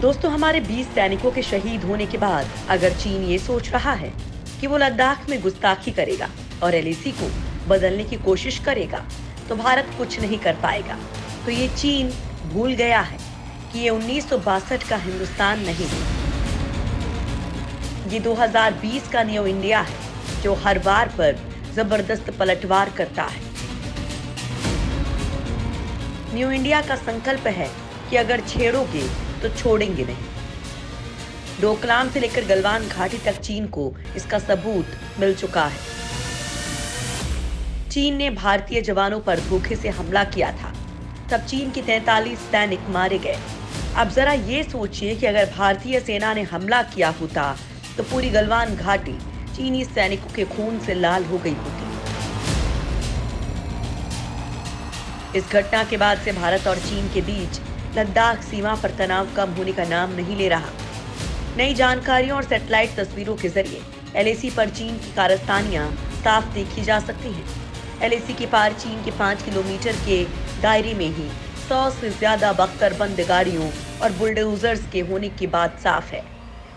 दोस्तों, हमारे 20 सैनिकों के शहीद होने के बाद अगर चीन ये सोच रहा है कि वो लद्दाख में गुस्ताखी करेगा और एलएसी को बदलने की कोशिश करेगा, तो भारत कुछ नहीं कर पाएगा। तो ये चीन भूल गया है कि ये 1962 का हिंदुस्तान नहीं है, ये 2020 का न्यू इंडिया है जो हर बार पर जबरदस्त पलटवार करता है। न्यू इंडिया का संकल्प है कि अगर छेड़ोगे तो छोड़ेंगे नहीं। डोकलाम से लेकर गलवान घाटी तक चीन को इसका सबूत मिल चुका है। चीन ने भारतीय जवानों पर धोखे से हमला किया था, तब चीन के 43 सैनिक मारे गए। अब जरा ये सोचिए कि अगर भारतीय सेना ने हमला किया होता तो पूरी गलवान घाटी चीनी सैनिकों के खून से लाल हो गई होती। इस घटना के बाद से भारत और चीन के बीच लद्दाख सीमा पर तनाव कम होने का नाम नहीं ले रहा। नई जानकारियों और सैटेलाइट तस्वीरों के जरिए एलएसी पर चीन की कारस्तानियां साफ देखी जा सकती हैं। एलएसी के पार चीन के 5 किलोमीटर के दायरे में ही 100 से ज्यादा बख्तरबंद गाड़ियों और बुलडोजर्स के होने की बात साफ है।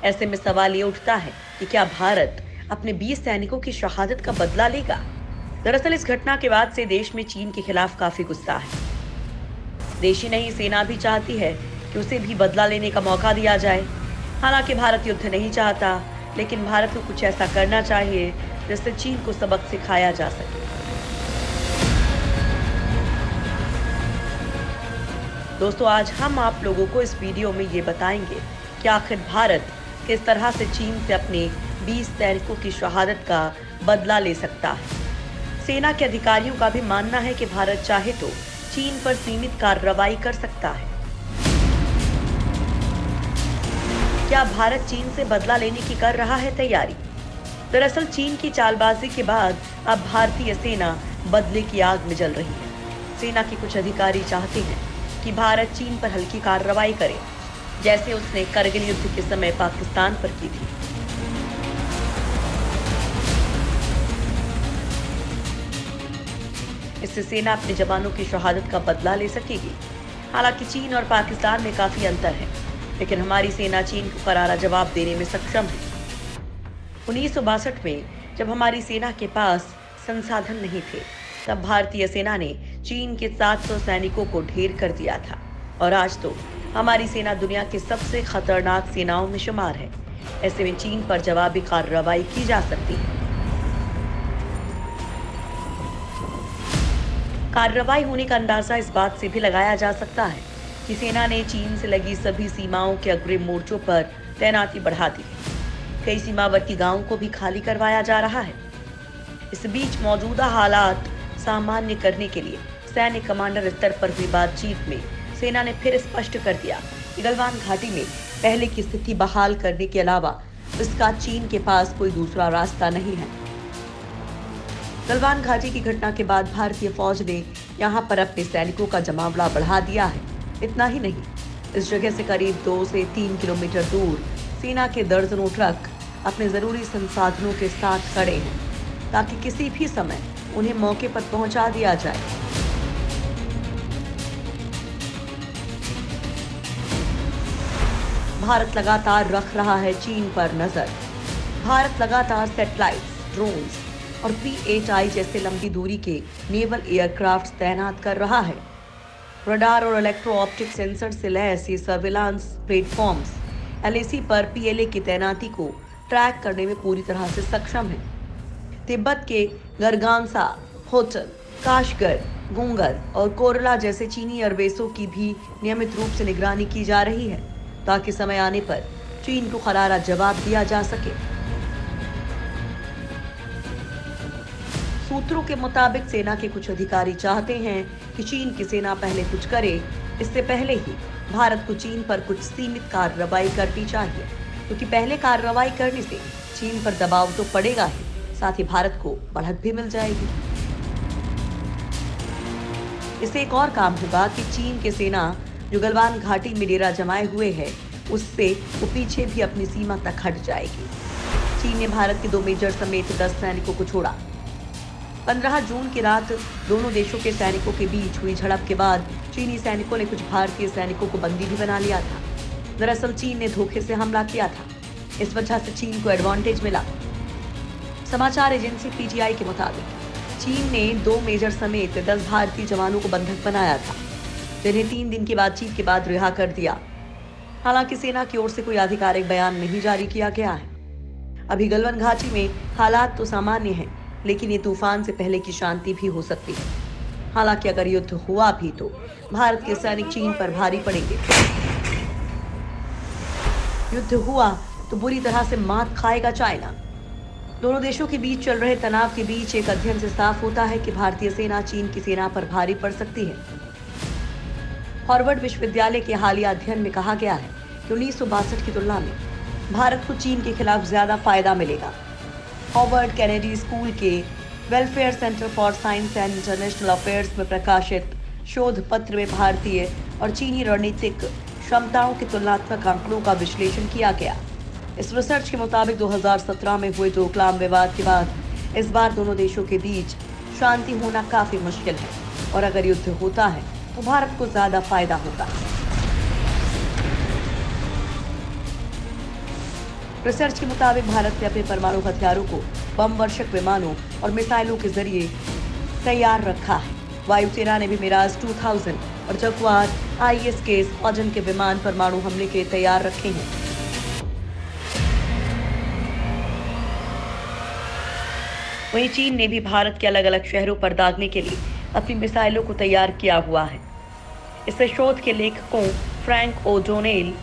ऐसे में सवाल ये उठता है कि क्या भारत अपने 20 सैनिकों की शहादत का बदला लेगा? दरअसल इस घटना के बाद से देश में चीन के खिलाफ काफी गुस्सा है। देश ही नहीं, सेना भी चाहती है कि उसे भी बदला लेने का मौका दिया जाए। हालांकि भारत युद्ध नहीं चाहता, लेकिन भारत को कुछ ऐसा करना चाहिए जिससे चीन को सबक सिखाया जा सके। दोस्तों, आज हम आप लोगों को इस वीडियो में ये बताएंगे कि आखिर भारत किस तरह से चीन से अपने 20 सैनिकों की शहादत का बदला ले सकता है। सेना के अधिकारियों का भी मानना है कि भारत चाहे तो चीन पर सीमित कार्रवाई कर सकता है। क्या भारत चीन से बदला लेने की कर रहा है तैयारी? दरअसल चीन की चालबाजी के बाद अब भारतीय सेना बदले की आग में जल रही है। सेना के कुछ अधिकारी चाहते हैं कि भारत चीन पर हल्की कार्रवाई करे, जैसे उसने करगिल युद्ध के समय पाकिस्तान पर की थी। इससे सेना अपने जवानों की शहादत का बदला ले सकेगी। हालांकि चीन और पाकिस्तान में काफी अंतर है, लेकिन हमारी सेना चीन को करारा जवाब देने में सक्षम है। 1962 में जब हमारी सेना के पास संसाधन नहीं थे, तब भारतीय सेना ने चीन के 700 सैनिकों को ढेर कर दिया था, और आज तो हमारी सेना दुनिया के सबसे खतरनाक सेनाओं में शुमार है। ऐसे में चीन पर जवाबी कार्रवाई की जा सकती है। कार्रवाई होने का अंदाजा इस बात से भी लगाया जा सकता है कि सेना ने चीन से लगी सभी सीमाओं के अग्रिम मोर्चों पर तैनाती बढ़ा दी है। कई सीमावर्ती गांवों को भी खाली करवाया जा रहा है। इस बीच मौजूदा हालात सामान्य करने के लिए सैन्य कमांडर स्तर पर हुई बातचीत में सेना ने फिर स्पष्ट कर दिया कि गलवान घाटी में पहले की स्थिति बहाल करने के अलावा इसका चीन के पास कोई दूसरा रास्ता नहीं है। गलवान घाटी की घटना के बाद भारतीय फौज ने यहां पर अपने सैनिकों का जमावड़ा बढ़ा दिया है। इतना ही नहीं, इस जगह से करीब 2 से 3 किलोमीटर दूर सेना के दर्जनों ट्रक अपने जरूरी संसाधनों के साथ खड़े हैं, ताकि किसी भी समय उन्हें मौके पर पहुंचा दिया जाए। भारत लगातार रख रहा है चीन पर नजर। भारत लगातार सैटेलाइट्स, ड्रोन्स और P-8I जैसे लंबी दूरी के नेवल एयरक्राफ्ट तैनात कर रहा है। रडार और इलेक्ट्रो ऑप्टिक सेंसर से लैस ये सर्विलांस प्लेटफॉर्म्स एलएसी पर PLA की तैनाती को ट्रैक करने में पूरी तरह से सक्षम है। तिब्बत के गरगानसा, होटल, काशगर, गुंगर और कोरला जैसे चीनी एयरबेसों की भी नियमित रूप से निगरानी की जा रही है, ताकि समय आने पर चीन को करारा जवाब दिया जा सके। सूत्रों के मुताबिक सेना के कुछ अधिकारी चाहते हैं कि चीन की सेना पहले कुछ करे। इससे पहले ही भारत को चीन पर कुछ सीमित कार्रवाई करनी चाहिए, क्योंकि पहले कार्रवाई करने से चीन पर दबाव तो पड़ेगा ही, साथ ही भारत को बढ़त भी मिल जाएगी। इससे एक और काम होगा कि चीन की सेना जो गलवान घाटी में डेरा जमाए हुए है, उससे वो पीछे भी अपनी सीमा तक हट जाएगी। चीन ने भारत के 2 मेजर समेत 10 सैनिकों को छोड़ा। 15 जून की रात दोनों देशों के सैनिकों के बीच हुई झड़प के बाद चीनी सैनिकों ने कुछ भारतीय सैनिकों को बंदी भी बना लिया था। दरअसल चीन ने धोखे से हमला किया था। इस वजह से चीन को एडवांटेज मिला। समाचार एजेंसी पीटीआई के मुताबिक चीन ने 2 मेजर समेत 10 भारतीय जवानों को बंधक बनाया था, जिन्हें 3 दिन की बातचीत के बाद रिहा कर दिया। हालांकि सेना की ओर से कोई आधिकारिक बयान नहीं जारी किया गया है। अभी गलवान घाटी में हालात तो सामान्य हैं, लेकिन ये तूफान से पहले की शांति भी हो सकती है। हालांकि अगर युद्ध हुआ भी तो भारत के सैनिक चीन पर भारी पड़ेंगे। युद्ध हुआ तो बुरी तरह से मात खाएगा चाइना। दोनों देशों के बीच चल रहे तनाव के बीच एक अध्ययन से साफ होता है कि भारतीय सेना चीन की सेना पर भारी पड़ सकती है। हार्वर्ड विश्वविद्यालय के हालिया अध्ययन में कहा गया है कि 1962 की तुलना में भारत को चीन के खिलाफ ज्यादा फायदा मिलेगा। हार्वर्ड कैनेडी स्कूल के welfare centre for science and international affairs में प्रकाशित शोध पत्र में भारतीय और चीनी रणनीतिक क्षमताओं के तुलनात्मक आंकड़ों का विश्लेषण किया गया। इस रिसर्च के मुताबिक 2017 में हुए डोकलाम विवाद के बाद इस बार दोनों देशों के बीच शांति होना काफी मुश्किल है, और अगर युद्ध होता है तो भारत को ज्यादा फायदा होगा। रिसर्च के मुताबिक भारत ने अपने परमाणु हथियारों को बम वर्षक विमानों और मिसाइलों के जरिए तैयार रखा है। वायुसेना ने भी मिराज 2000 और जगुआर IS के स्क्वाड्रन के विमान परमाणु हमले के लिए तैयार रखे हैं। वहीं चीन ने भी भारत के अलग अलग शहरों पर दागने के लिए अपनी मिसाइलों को तैयार किया हुआ है। इससे शोध के लेखकों फ्रैंक ओ'डोनेल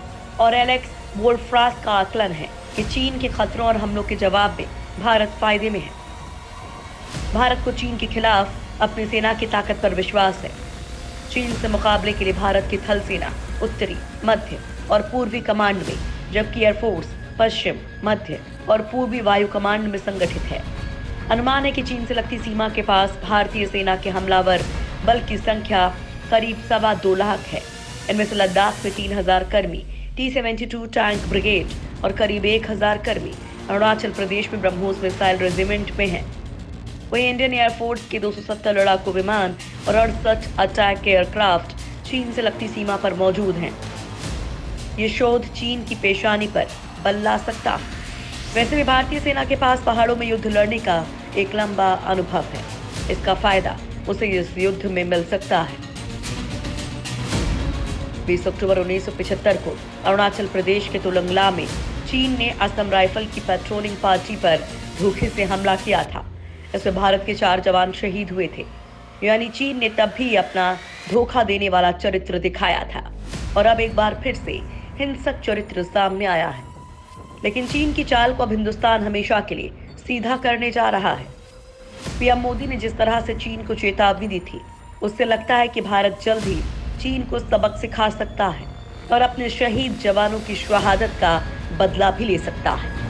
और एलेक्स वोल्फ्रास का आकलन है कि चीन के खतरों और हमलों के जवाब में भारत फायदे में है। भारत को चीन के खिलाफ अपनी सेना की ताकत पर विश्वास है। चीन से मुकाबले के लिए भारत की थल सेना उत्तरी, मध्य और पूर्वी कमांड में, जबकि एयरफोर्स पश्चिम, मध्य और पूर्वी वायु कमांड में संगठित है। अनुमान है कि चीन से लगती सीमा के पास भारतीय सेना के हमलावर बल की संख्या करीब 2.25 लाख है। इनमें से लद्दाख में 3000 कर्मी T-72 टैंक ब्रिगेड और करीब 1000 कर्मी अरुणाचल प्रदेश में ब्रह्मोस मिसाइल रेजिमेंट में हैं। वहीं इंडियन एयरफोर्स के 270 लड़ाकू विमान और 68 अटैक एयरक्राफ्ट चीन से लगती सीमा पर मौजूद हैं। ये शोध चीन की पेशानी पर बल ला सकता है। वैसे भी भारतीय सेना के पास पहाड़ों में युद्ध लड़ने का एक लंबा अनुभव है। इसका फायदा उसे इस युद्ध में मिल सकता है। 20 अक्टूबर 1975 को अरुणाचल प्रदेश के तुलंगला में चीन ने असम राइफल की पेट्रोलिंग पार्टी पर धोखे से हमला किया था। इसमें भारत के 4 जवान शहीद हुए थे। यानी चीन ने तब भी अपना धोखा देने वाला चरित्र दिखाया था, और अब एक बार फिर से हिंसक चरित्र सामने आया है। लेकिन चीन की चाल को अब हिंदुस्तान हमेशा के लिए सीधा करने जा रहा है। पीएम मोदी ने जिस तरह से चीन को चेतावनी दी थी, उससे लगता है कि भारत जल्द ही चीन को सबक सिखा सकता है और अपने शहीद जवानों की शहादत का बदला भी ले सकता है।